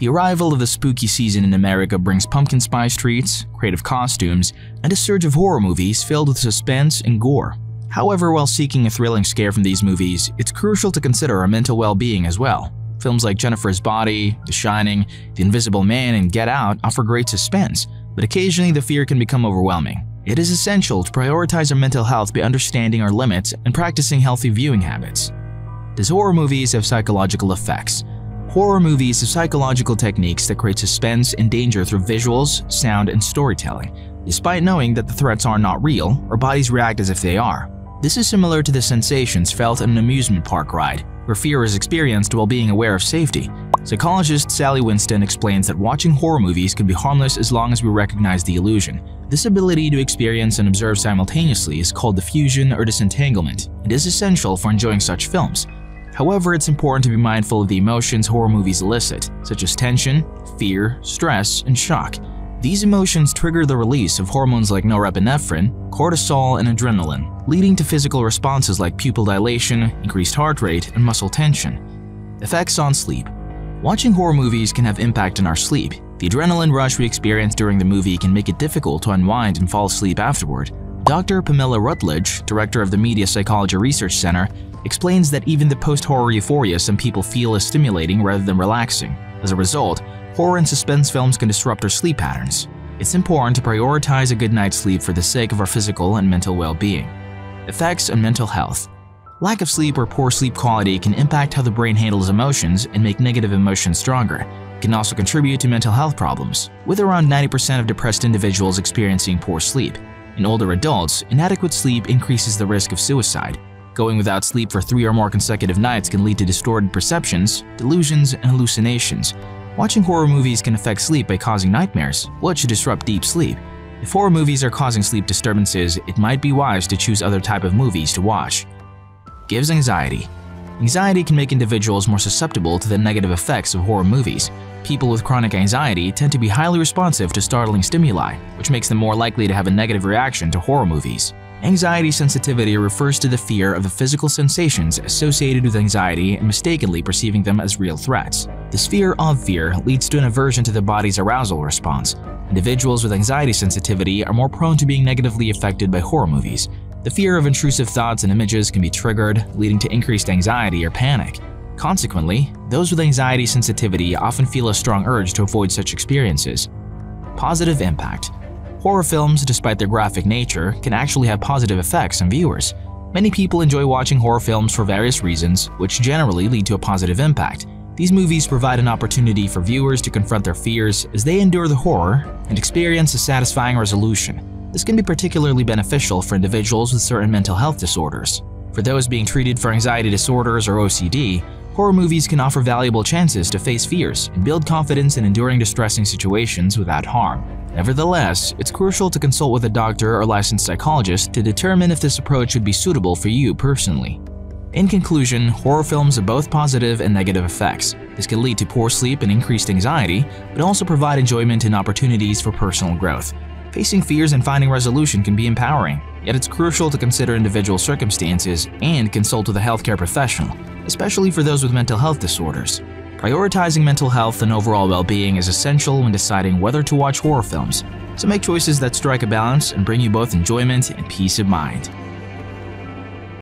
The arrival of the spooky season in America brings pumpkin spice treats, creative costumes, and a surge of horror movies filled with suspense and gore. However, while seeking a thrilling scare from these movies, it's crucial to consider our mental well-being as well. Films like Jennifer's Body, The Shining, The Invisible Man, and Get Out offer great suspense, but occasionally the fear can become overwhelming. It is essential to prioritize our mental health by understanding our limits and practicing healthy viewing habits. Does horror movies have psychological effects? Horror movies have psychological techniques that create suspense and danger through visuals, sound, and storytelling. Despite knowing that the threats are not real, our bodies react as if they are. This is similar to the sensations felt at an amusement park ride, where fear is experienced while being aware of safety. Psychologist Sally Winston explains that watching horror movies can be harmless as long as we recognize the illusion. This ability to experience and observe simultaneously is called diffusion or disentanglement, and is essential for enjoying such films. However, it's important to be mindful of the emotions horror movies elicit, such as tension, fear, stress, and shock. These emotions trigger the release of hormones like norepinephrine, cortisol, and adrenaline, leading to physical responses like pupil dilation, increased heart rate, and muscle tension. Effects on sleep. Watching horror movies can have impact on our sleep. The adrenaline rush we experience during the movie can make it difficult to unwind and fall asleep afterward. Dr. Pamela Rutledge, director of the Media Psychology Research Center, explains that even the post-horror euphoria some people feel is stimulating rather than relaxing. As a result, horror and suspense films can disrupt our sleep patterns. It's important to prioritize a good night's sleep for the sake of our physical and mental well-being. Effects on mental health. Lack of sleep or poor sleep quality can impact how the brain handles emotions and make negative emotions stronger. It can also contribute to mental health problems, with around 90% of depressed individuals experiencing poor sleep. In older adults, inadequate sleep increases the risk of suicide. Going without sleep for 3 or more consecutive nights can lead to distorted perceptions, delusions, and hallucinations. Watching horror movies can affect sleep by causing nightmares, which disrupt deep sleep. If horror movies are causing sleep disturbances, it might be wise to choose other type of movies to watch. Gives anxiety. Anxiety can make individuals more susceptible to the negative effects of horror movies. People with chronic anxiety tend to be highly responsive to startling stimuli, which makes them more likely to have a negative reaction to horror movies. Anxiety sensitivity refers to the fear of the physical sensations associated with anxiety and mistakenly perceiving them as real threats. This fear of fear leads to an aversion to the body's arousal response. Individuals with anxiety sensitivity are more prone to being negatively affected by horror movies. The fear of intrusive thoughts and images can be triggered, leading to increased anxiety or panic. Consequently, those with anxiety sensitivity often feel a strong urge to avoid such experiences. Positive impact. Horror films, despite their graphic nature, can actually have positive effects on viewers. Many people enjoy watching horror films for various reasons, which generally lead to a positive impact. These movies provide an opportunity for viewers to confront their fears as they endure the horror and experience a satisfying resolution. This can be particularly beneficial for individuals with certain mental health disorders. For those being treated for anxiety disorders or OCD, horror movies can offer valuable chances to face fears and build confidence in enduring distressing situations without harm. Nevertheless, it's crucial to consult with a doctor or licensed psychologist to determine if this approach would be suitable for you personally. In conclusion, horror films have both positive and negative effects. This can lead to poor sleep and increased anxiety, but also provide enjoyment and opportunities for personal growth. Facing fears and finding resolution can be empowering, yet it's crucial to consider individual circumstances and consult with a healthcare professional, especially for those with mental health disorders. Prioritizing mental health and overall well-being is essential when deciding whether to watch horror films, so make choices that strike a balance and bring you both enjoyment and peace of mind.